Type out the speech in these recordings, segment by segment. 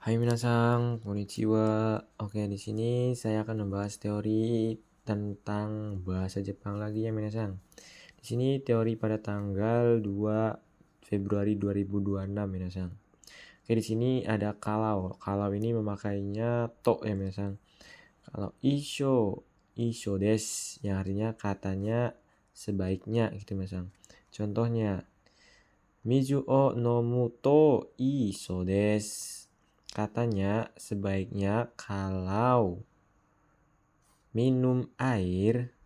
Hai minasang, konnichiwa. Oke, di sini saya akan membahas teori tentang bahasa Jepang lagi ya minasang. Di sini teori pada tanggal 2 Februari 2026 minasang. Oke, di sini ada kalau. Kalau ini memakainya to ya minasang. Kalau isho des yang artinya katanya sebaiknya gitu minasang. Contohnya Mizu o nomu to iso desu. Katanya sebaiknya kalau minum air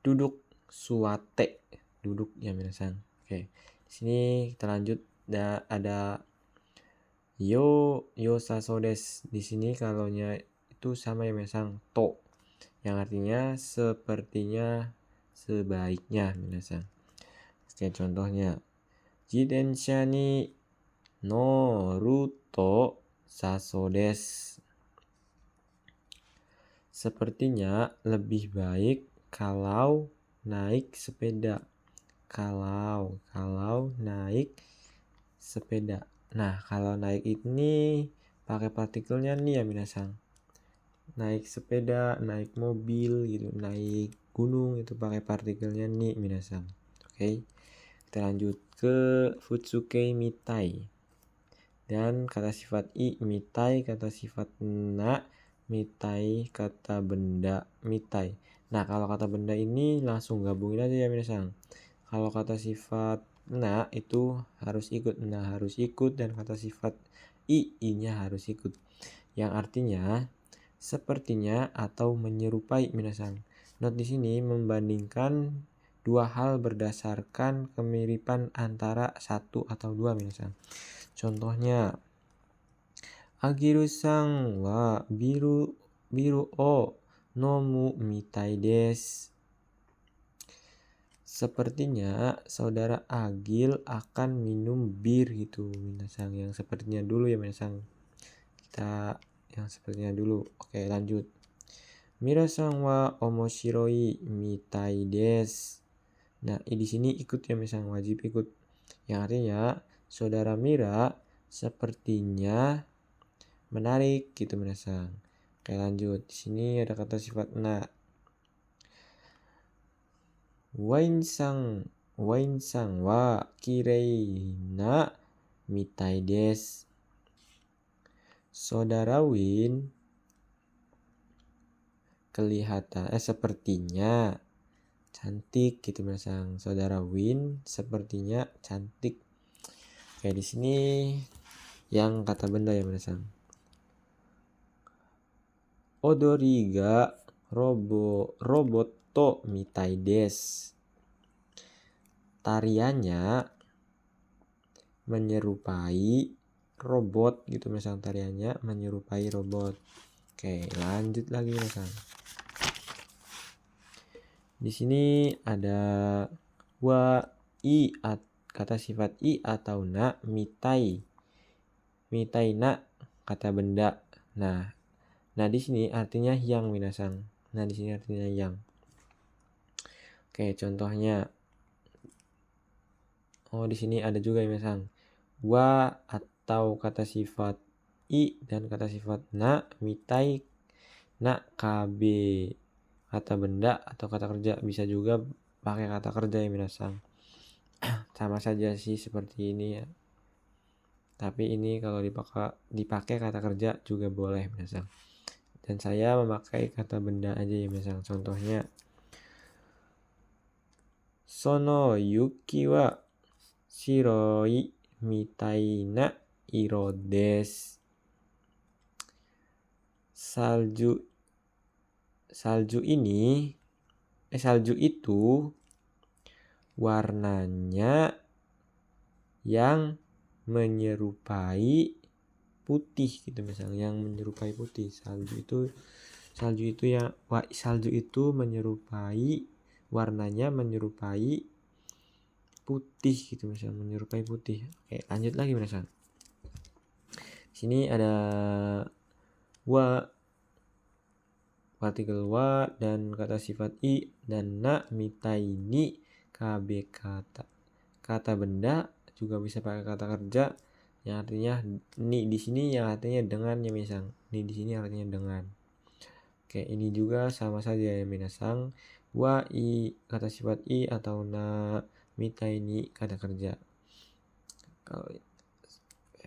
duduk suate. Duduk ya minasan. Oke. Di sini kita lanjut ada yo saso desu. Di sini kalaunya itu sama ya minasan to yang artinya sepertinya sebaiknya minasan. Oke, contohnya Jidensha ni noru to saso desu. Sepertinya lebih baik kalau naik sepeda. Kalau naik sepeda. Nah, kalau naik ini pakai partikelnya nih ya minasang. Naik sepeda, naik mobil gitu, naik gunung itu pakai partikelnya nih minasang. Oke. Kita lanjut ke futsuke mitai. Dan kata sifat i mitai, kata sifat na mitai, kata benda mitai. Nah, kalau kata benda ini langsung gabungin aja ya minasang. Kalau kata sifat na itu harus ikut. Nah, harus ikut, dan kata sifat i-nya harus ikut. Yang artinya sepertinya atau menyerupai minasang. Not di sini membandingkan dua hal berdasarkan kemiripan antara satu atau dua minasang. Contohnya Agiru-san wa biru o nomu mitai desu. Sepertinya saudara Agil akan minum bir gitu minasang. Yang sepertinya dulu ya minasang. Kita yang sepertinya dulu. Oke, lanjut. Mira-san wa omoshiroi mitai desu. Nah, di sini ikut ya minasang, wajib ikut. Yang artinya saudara Mira sepertinya menarik gitu minasang. Oke, lanjut. Di sini ada kata sifat na. Wain-san wa kirei na mitai desu. Saudara Win kelihatan sepertinya cantik gitu minasang. Saudara Win sepertinya cantik. Oke, di sini yang kata benda ya minasang. Odori ga robot to mitai desu. Tariannya menyerupai robot gitu misalnya, tariannya menyerupai robot. Oke, lanjut lagi misalnya. Di sini ada kata sifat i atau na mitai na kata benda. Nah di sini artinya yang minasang. Nah di sini artinya yang. Oke, contohnya di sini ada juga ya minasang. Wa atau kata sifat i dan kata sifat na mitai na kabe kata benda atau kata kerja. Bisa juga pakai kata kerja ya minasang. Sama saja sih seperti ini ya. Tapi ini kalau dipakai kata kerja juga boleh minasang. Dan saya memakai kata benda aja ya minasang. Contohnya Sono yuki wa shiroi mitai na iro desu. Salju itu warnanya yang menyerupai putih gitu misalnya, yang menyerupai putih. Salju itu menyerupai warnanya menyerupai putih gitu misalnya, menyerupai putih. Oke, lanjut lagi misalnya. Sini ada partikel wa dan kata sifat i dan na mitai ni kabe kata benda, juga bisa pakai kata kerja. yang artinya ni di sini yang artinya dengan ya minasang. Ni di sini artinya dengan. Oke, ini juga sama saja ya minasang. Wa i kata sifat i atau na mitai ni kata kerja. Kalau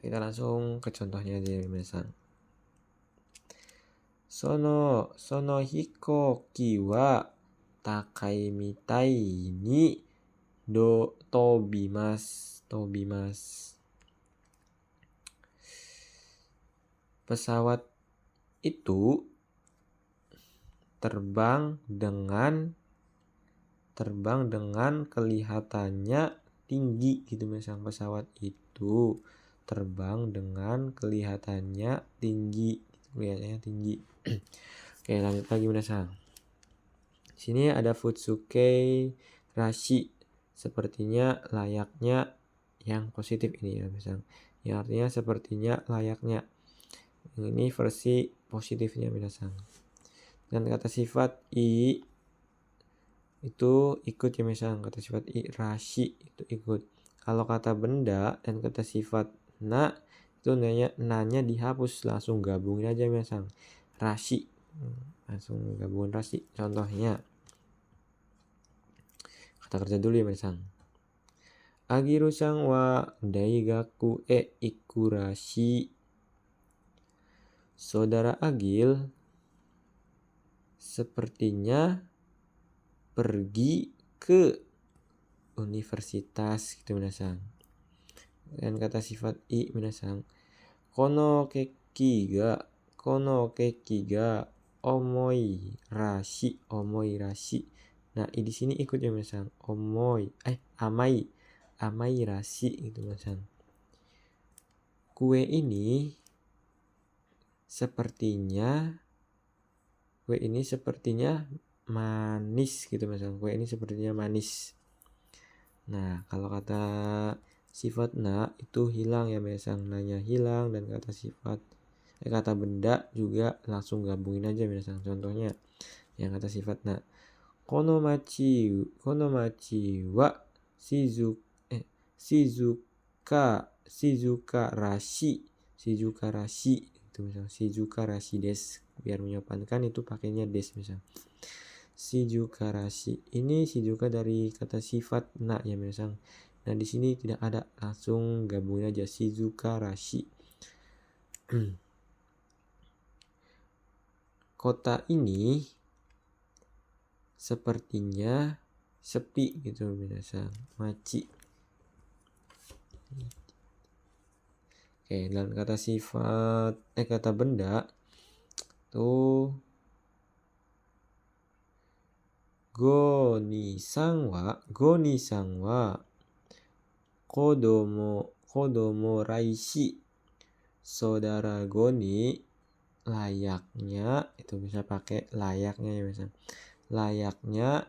kita langsung ke contohnya aja ya minasang. Sono hikoki wa takai mitai ni tobimasu. Pesawat itu terbang dengan kelihatannya tinggi gitu minasang. Pesawat itu terbang dengan kelihatannya tinggi. Oke, lanjut lagi minasang. Sini ada Futsuke Rashi, sepertinya layaknya yang positif ini ya minasang. Yang artinya sepertinya layaknya. Ini versi positifnya minasang. Dan kata sifat i itu ikut ya minasang. Kata sifat i rashi itu ikut. Kalau kata benda dan kata sifat na itu nanya dihapus, langsung gabungin aja minasang. Rashi. Langsung gabungin rashi. Contohnya kata kerja dulu ya minasang. Agiru-san wa daigaku e ikurashi. Saudara Agil sepertinya pergi ke universitas gitu minasang. Dan kata sifat i minasang. Kono keki ga omoi rashi. Nah, di sini ikut ya minasang. Amai rashi gitu minasang. Kue ini sepertinya manis gitu minasang. Kue ini sepertinya manis. Nah, kalau kata sifat na itu hilang ya minasang. Nanya hilang, dan kata benda juga langsung gabungin aja minasang. Contohnya yang kata sifat na. Kono machi wa shizuka rashi itu misal shizuka rashi desu. Biar menyopankan itu pakainya des misal. Shizuka rashi. Ini shizuka dari kata sifat na ya misal. Nah, di sini tidak ada, langsung gabungin aja shizuka rashi. Kota ini sepertinya sepi gitu minasang. Machi. Oke, dan kata benda tuh Goni-san wa kodomo raishi. Saudara Goni layaknya, itu bisa pakai layaknya ya misalnya. Layaknya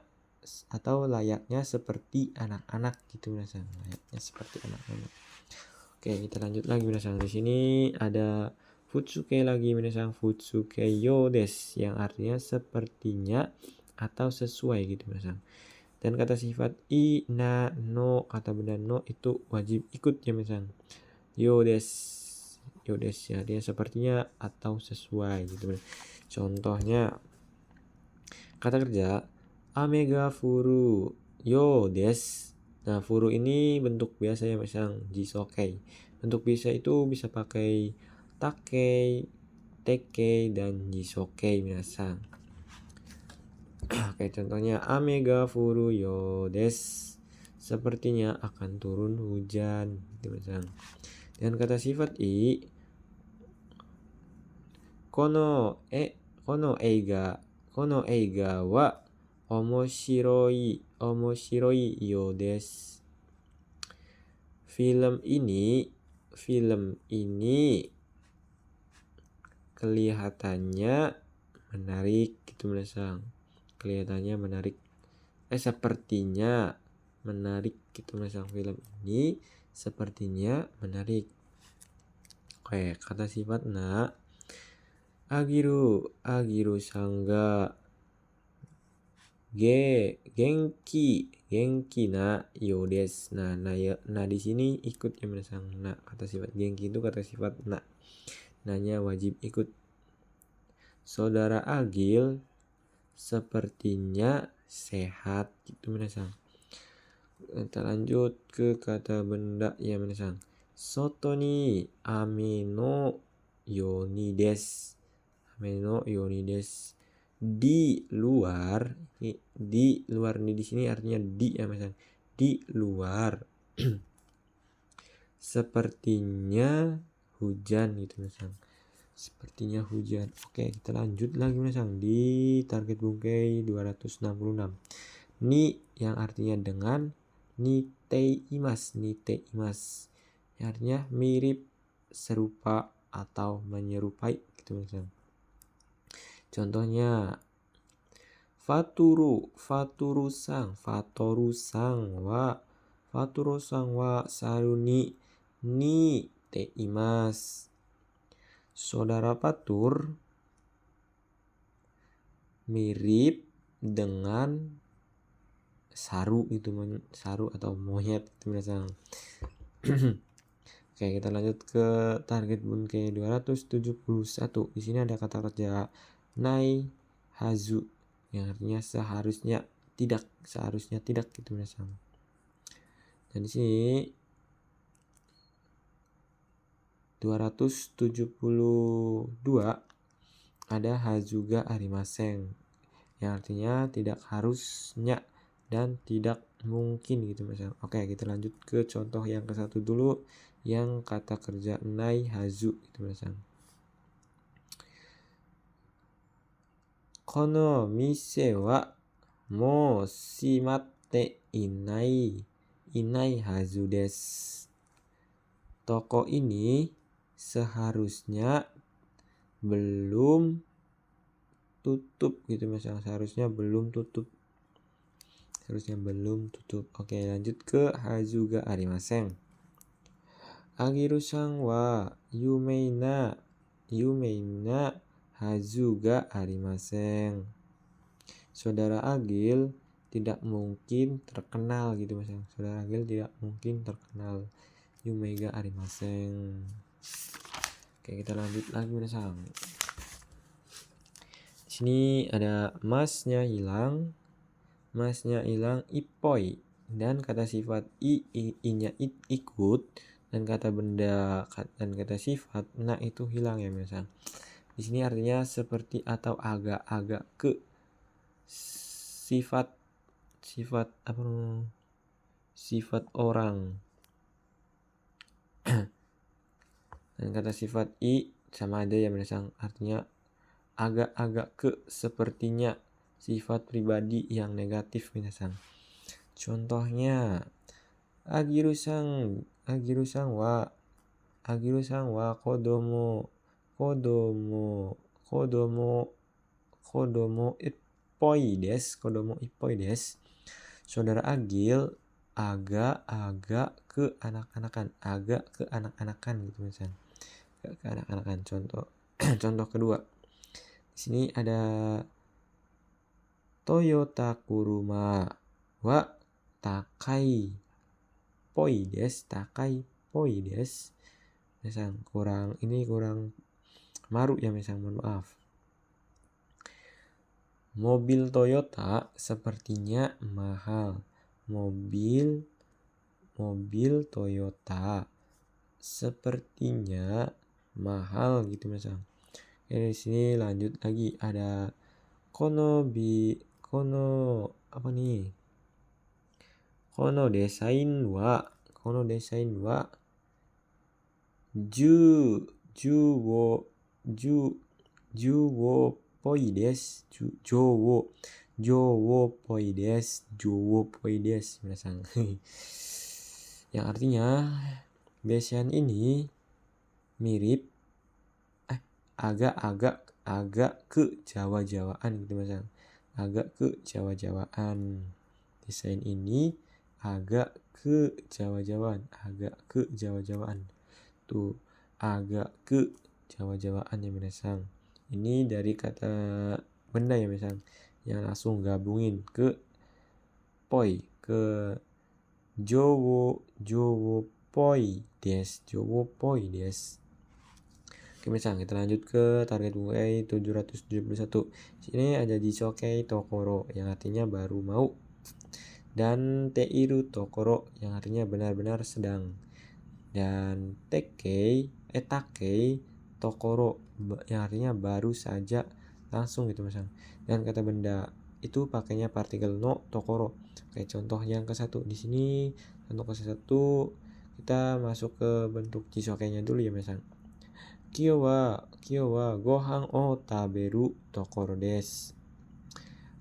seperti anak-anak gitu misalnya. Layaknya seperti anak-anak. Oke, kita lanjut lagi misalnya. Di sini ada futsuke lagi misalnya. Futsuke yo desu, yang artinya sepertinya atau sesuai gitu misalnya. Dan kata sifat i, na, no, kata benda no itu wajib ikut ya misalnya. Yo desu ya, dia sepertinya atau sesuai gitu. Contohnya kata kerja ame ga furu yo desu. Nah, furu ini bentuk biasa ya misalnya jisokei. Bentuk biasa itu bisa pakai takei, tekei, dan jisokei minasang. Oke, contohnya ame ga furu yo desu. Sepertinya akan turun hujan gitu misalnya. Dan kata sifat i, kono eiga wa omoshiroi yo desu. Film ini kelihatannya menarik gitu misalnya. Kelihatannya menarik. Sepertinya menarik gitu misalnya. Film ini sepertinya menarik. Oke, kata sifat na. Agiru sangga genki na yo desu. Nah di sini ikut ya minasang. Nah, kata sifat genki itu kata sifat na. Nanya wajib ikut. Saudara Agil sepertinya sehat gitu minasang. Kita lanjut ke kata benda ya minasang. Soto ni ame no yoni desu. Ame no yoni desu. Di luar nih di sini artinya di ya minasang. Di luar sepertinya hujan gitu minasang. Sepertinya hujan. Oke, kita lanjut lagi minasang di target bungkai 266. Ni yang artinya dengan, niteimasu. Yang artinya mirip, serupa atau menyerupai gitu minasang. Contohnya fatoru sang wa saru ni teimasu. Saudara Fatur mirip dengan saru itu, saru atau monyet itu minasang. Oke, kita lanjut ke target bungkai 271. Di sini ada kata kerja nai hazu yang artinya seharusnya tidak gitu minasang. Dan di sini 272 ada hazuga arimasen yang artinya tidak harusnya dan tidak mungkin gitu minasang. Oke, kita lanjut ke contoh yang ke satu dulu yang kata kerja nai hazu gitu minasang. Kono mise wa mo shimatte inai hazu desu. Toko ini seharusnya belum tutup gitu minasang. Seharusnya belum tutup. Oke, lanjut ke hazuga arimasen. Agiru-san wa yumei na hazuga arimasen. Saudara Agil tidak mungkin terkenal gitu minasang. Saudara Agil tidak mungkin terkenal. Yumei ga arimasen. Oke, kita lanjut lagi minasang. Di sini ada masnya hilang ipoi dan kata sifat i-nya ikut dan kata benda dan kata sifat na itu hilang ya minasang. Di sini artinya seperti atau agak-agak ke. Sifat orang. Dan kata sifat i sama ada ya minasang, artinya agak-agak ke, sepertinya, sifat pribadi yang negatif minasang. Contohnya agiru-san wa kodomo ippoi desu. Saudara Agil agak keanak-anakan gitu misalnya. Agak keanak-anakan. Contoh kedua. Di sini ada Toyota Kuruma wa takai poi desu. Misal kurang maru ya misal, mohon maaf. Mobil Toyota sepertinya mahal. Mobil Toyota sepertinya mahal gitu misal. Di sini lanjut lagi ada kono desain wa Jowo poi desu minasang. Yang artinya desain ini mirip agak ke Jawa-Jawaan gitu misal. Agak ke Jawa-Jawaan. Desain ini agak ke Jawa-Jawaan. Tuh, agak ke Jawa-Jawaan ya minasang. Ini dari kata benda ya misal. yang langsung gabungin ke poi, ke jowo poi des. Oke, misalnya kita lanjut ke target bukai 771. Sini ada jisokei tokoro yang artinya baru mau, dan teiru tokoro yang artinya benar-benar sedang, dan takei tokoro yang artinya baru saja, langsung gitu misalnya. Dan kata benda itu pakainya partikel no tokoro. Oke, contoh yang ke satu di sini, contoh ke satu kita masuk ke bentuk jisokei-nya dulu ya misalnya. Kyo wa gohan o taberu tokoro desu.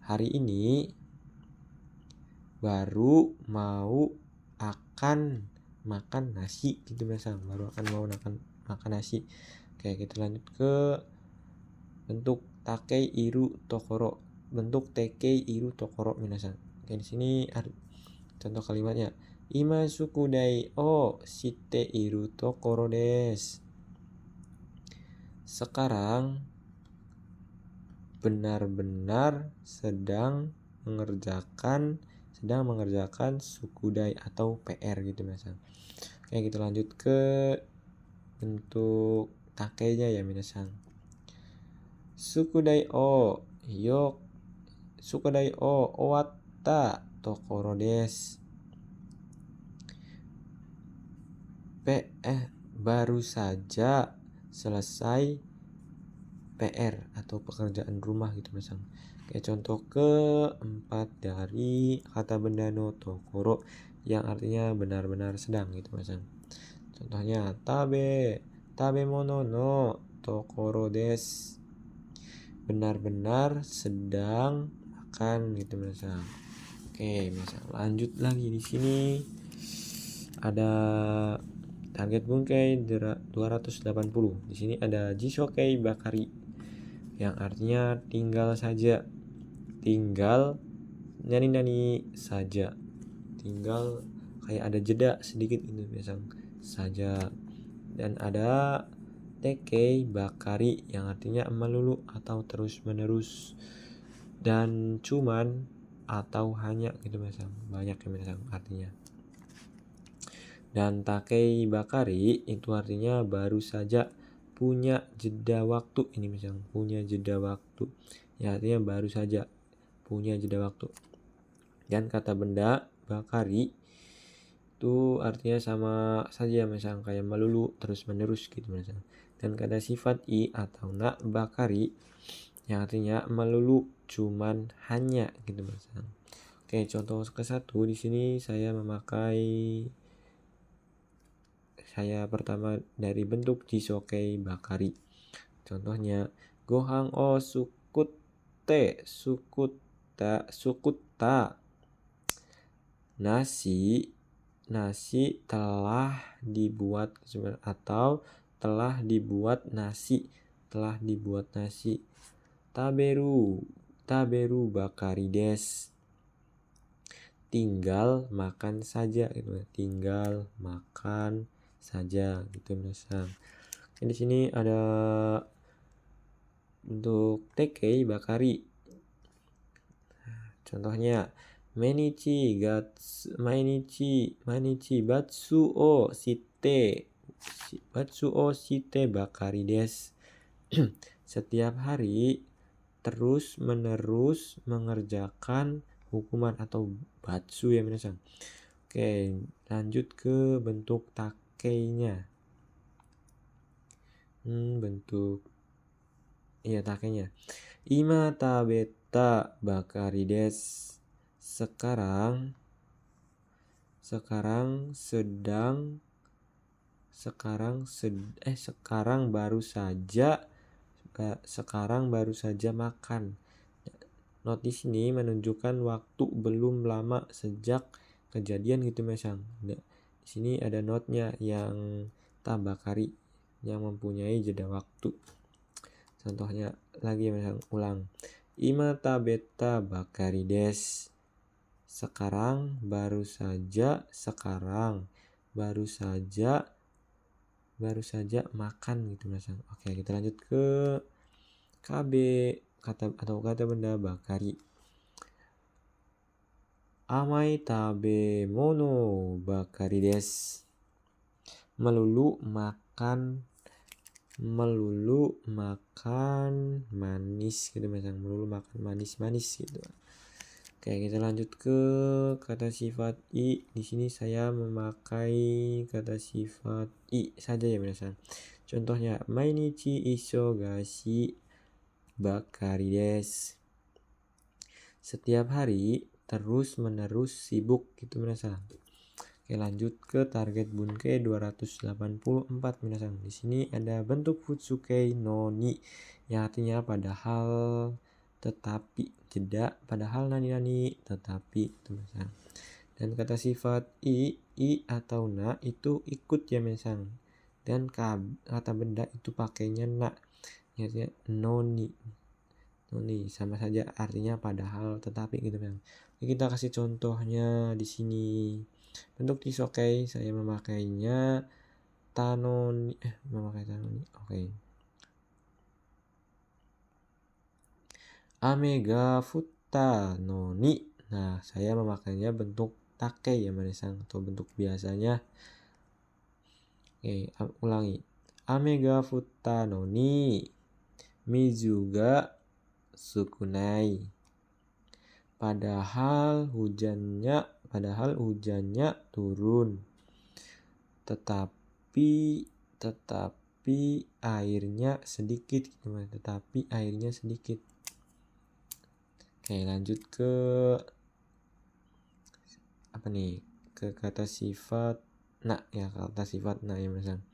Hari ini baru mau akan makan nasi gitu misalnya, baru akan mau makan nasi. Oke, kita lanjut ke bentuk takei iru tokoro, bentuk tekei iru tokoro minasan. Oke, di sini contoh kalimatnya, ima sukudai o shite iru tokoro desu. Sekarang benar-benar sedang mengerjakan sukudai atau PR gitu misalnya. Oke, kita lanjut ke bentuk takeinya ya minasan. Sukudai o owatta tokoro desu. Baru saja selesai PR atau pekerjaan rumah gitu misalnya. Oke, contoh keempat dari kata benda no tokoro yang artinya benar-benar sedang gitu misalnya. Contohnya tabemono no tokoro desu. Benar-benar sedang makan gitu misalnya. Oke, misal lanjut lagi di sini ada target bungkai 280. Di sini ada jisokei bakari yang artinya tinggal saja, tinggal nani saja, tinggal kayak ada jeda sedikit itu misal saja. Dan ada tekei bakari yang artinya melulu atau terus menerus, dan cuman atau hanya gitu misal, banyak ya misal artinya. Dan takei bakari itu artinya baru saja, punya jeda waktu. Ini misalnya punya jeda waktu ya, artinya baru saja punya jeda waktu. Dan kata benda bakari itu artinya sama saja misalnya kayak melulu terus menerus gitu misalnya. Dan kata sifat i atau na bakari yang artinya melulu cuman hanya gitu misalnya. Oke, contoh ke satu di sini saya pertama dari bentuk jisokei bakari. Contohnya gohan o sukutta. Nasi telah dibuat atau telah dibuat nasi. Taberu bakari desu. Tinggal makan saja gitu. Tinggal makan saja gitu misal. Di sini ada untuk tekei bakari. Contohnya mainichi batsu o shite bakari desu. Setiap hari terus menerus mengerjakan hukuman atau batsu ya minasan. Oke, lanjut ke bentuk takeinya. Takeinya. Ima tabeta bakari desu. Sekarang baru saja makan. Not di sini menunjukkan waktu belum lama sejak kejadian gitu misal. Di sini ada notnya yang tabakari yang mempunyai jeda waktu. Contohnya lagi misal ulang. Ima tabeta bakari desu. Sekarang baru saja makan gitu misalnya. Oke, kita lanjut ke KB kata benda bakari. Amai tabemono bakari desu. Melulu makan manis gitu misalnya, melulu makan manis-manis gitu. Oke, kita lanjut ke kata sifat i. Di sini saya memakai kata sifat i saja ya misalnya. Contohnya mainichi isogashi bakari desu. Setiap hari terus-menerus sibuk gitu misalnya. Oke, lanjut ke target bunke 284 minasan. Di sini ada bentuk futsuke no ni yang artinya padahal tetapi, jeda padahal nani tetapi itu minasan. Dan kata sifat i atau na itu ikut ya minasan. Dan kata benda itu pakainya na. Artinya noni sama saja artinya padahal tetapi gitu kan. Kita kasih contohnya di sini. Bentuk isokai saya memakainya memakai tanoni. Oke. Ame ga futta no ni. Nah, saya memakainya bentuk take ya manisan atau bentuk biasanya. Oke, ulangi. Ame ga futta no ni mizu ga sukunai. Padahal hujannya turun. Tetapi airnya sedikit. Tetapi airnya sedikit. Oke, lanjut ke ke kata sifat na ya, kata sifat na ya misalnya.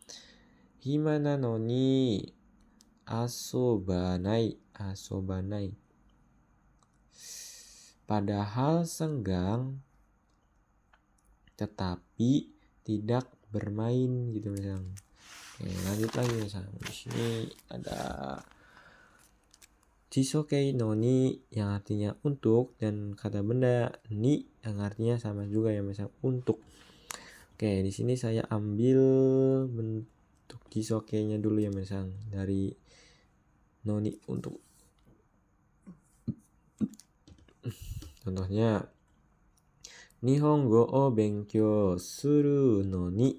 Himana no ni asobanai. Padahal senggang tetapi tidak bermain gitu misalnya. Oke, lanjut lagi misalnya. Di sini ada jisokei no ni yang artinya untuk dan kata benda ni yang artinya sama juga ya misalnya untuk. Oke, di sini saya ambil bentuk jisokei-nya dulu ya misalnya dari no ni untuk. Contohnya Nihongo o benkyou suru no ni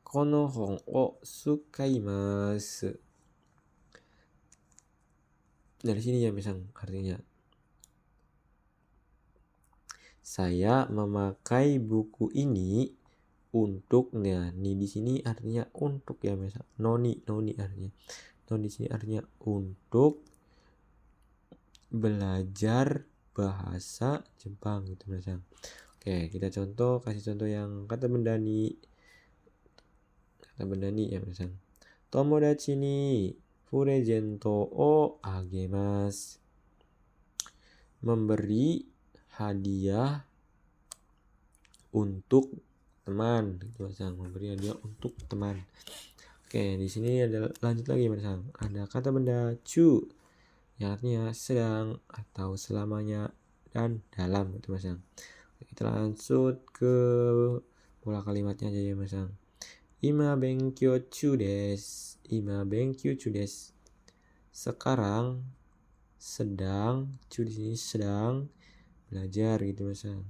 kono hon o sukaimasu. Dari sini ya misalnya artinya saya memakai buku ini untuk, nah ni di sini artinya untuk ya misalnya noni artinya. No di sini artinya untuk belajar bahasa Jepang gitu misalnya. Oke, kita kasih contoh yang kata benda ni ya misalnya. Tomodachi ni purezento o agemasu. Memberi hadiah untuk teman gitu misalnya. Memberi hadiah untuk teman. Oke, di sini ada lanjut lagi misalnya. Ada kata benda chu yang artinya sedang atau selamanya dan dalam gitu misalnya. Kita lanjut ke pola kalimatnya aja ya misalnya. Ima benkyou chū desu. Sekarang sedang, chu di sini sedang belajar gitu misalnya.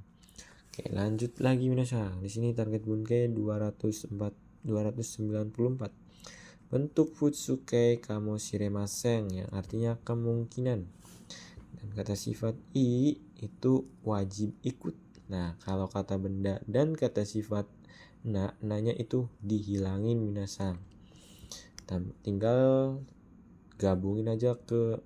Oke, lanjut lagi misalnya. Di sini target bunke 294. Bentuk futsuke kamoshiremasen yang artinya kemungkinan. Dan kata sifat i itu wajib ikut. Nah, kalau kata benda dan kata sifat nanya itu dihilangin minasan. Tinggal gabungin aja ke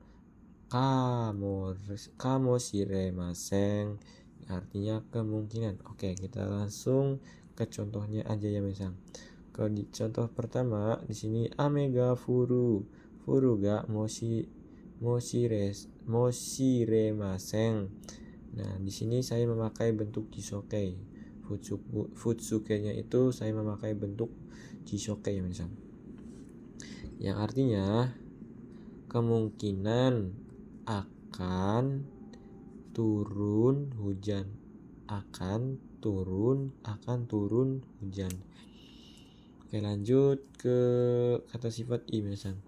kamoshiremasen artinya kemungkinan. Oke, kita langsung ke contohnya aja ya misalnya. Kalau di contoh pertama di sini ame ga furu ga moshiremasen. Nah, di sini saya memakai bentuk jisokei. Futsuke-nya itu saya memakai bentuk jisokei ya misalnya. Yang artinya kemungkinan akan turun hujan. Akan turun hujan. Oke, lanjut ke kata sifat i misalnya.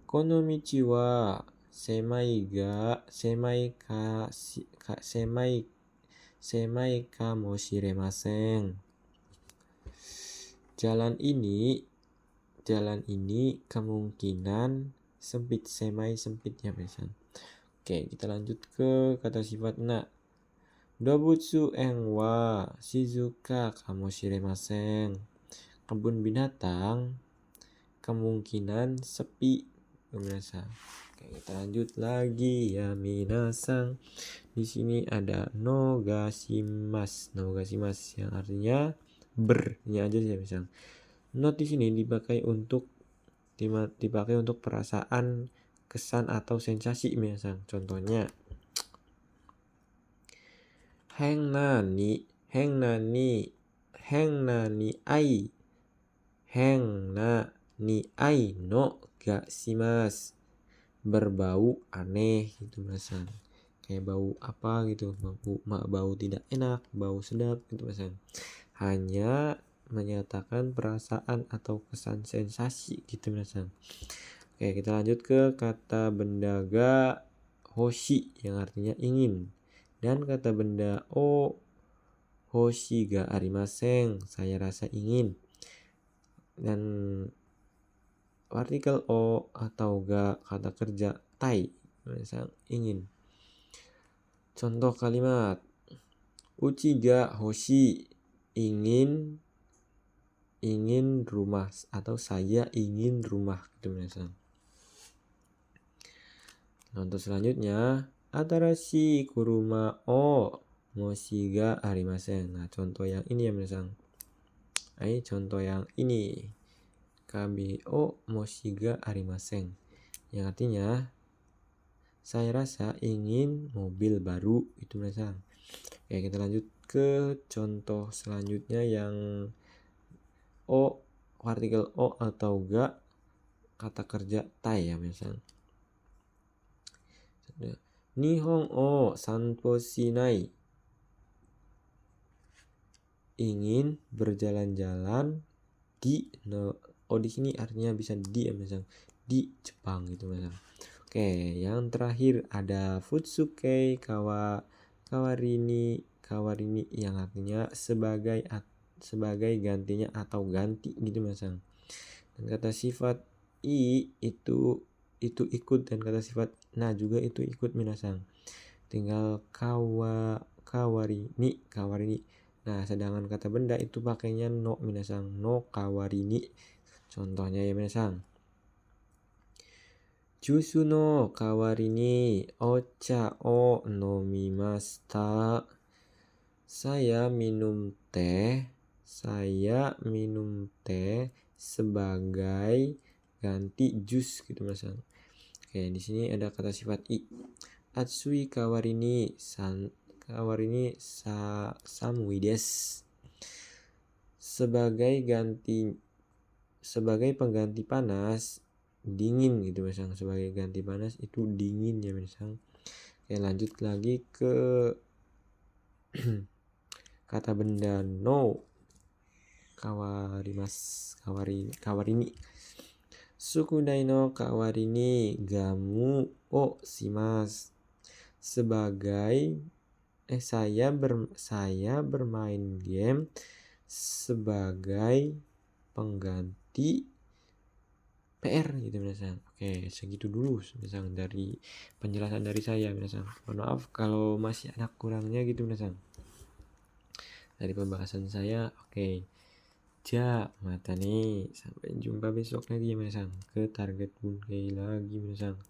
Kono michi wa semai semai ka mo shiremasen. Jalan ini kemungkinan sempit, semai sempit ya minasan. Oke, kita lanjut ke kata sifat na. Dobutsu en wa shizuka kamoshiremasen. Kebun binatang kemungkinan sepi minasan. Oke, kita lanjut lagi ya minasan. Di sini ada no gashimasu. No gashimasu yang artinya bernya aja ya minasan. Not di sini dipakai untuk perasaan, kesan atau sensasi minasan. Contohnya heng nani ai no gashimasu. Berbau aneh gitu minasan. Kayak bau apa gitu, bau tidak enak, bau sedap gitu minasan. Hanya menyatakan perasaan atau kesan sensasi gitu minasan. Oke, kita lanjut ke kata benda ga hoshi yang artinya ingin. Dan kata benda o hoshi ga arimasen, saya rasa ingin. Dan artikel o atau ga kata kerja tai, ingin. Contoh kalimat uchi ga hoshi, ingin rumah atau saya ingin rumah gitu minasan. Contoh selanjutnya atarashi kuruma o moshi ga arimasen. Nah, contoh yang ini ya minasan. Contoh yang ini. Kabi o moshi ga arimasen. Yang artinya saya rasa ingin mobil baru itu minasan. Oke, kita lanjut ke contoh selanjutnya yang o, partikel o atau ga kata kerja tai ya minasan. Nihon o sanpo shinai, ingin berjalan-jalan di di sini artinya bisa di ya minasan, di Jepang gitu minasan. Oke, yang terakhir ada futsuke kawarini yang artinya sebagai gantinya atau ganti gitu minasan. Dan kata sifat i itu ikut, dan kata sifat na juga itu ikut minasan. Tinggal kawarini. Nah, sedangkan kata benda itu pakainya no minasan. No kawarini. Contohnya ya minasan. Jusu no kawarini ocha o nomimashita. Saya minum teh sebagai ganti jus gitu minasan. Oke, di sini ada kata sifat i. Atsui kawarini samui desu. Sebagai pengganti panas dingin gitu minasan. Sebagai ganti panas itu dingin ya minasan. Oke, lanjut lagi ke kata benda no kawarini. Sukudai no kawarini gamu o shimasu. Sebagai saya bermain game sebagai pengganti PR gitu minasan. Oke, segitu dulu minasan dari penjelasan dari saya minasan. Mohon maaf kalau masih ada kurangnya gitu minasan dari pembahasan saya. Oke, mata nih, sampai jumpa besok lagi minasan ke target bunkai lagi minasan.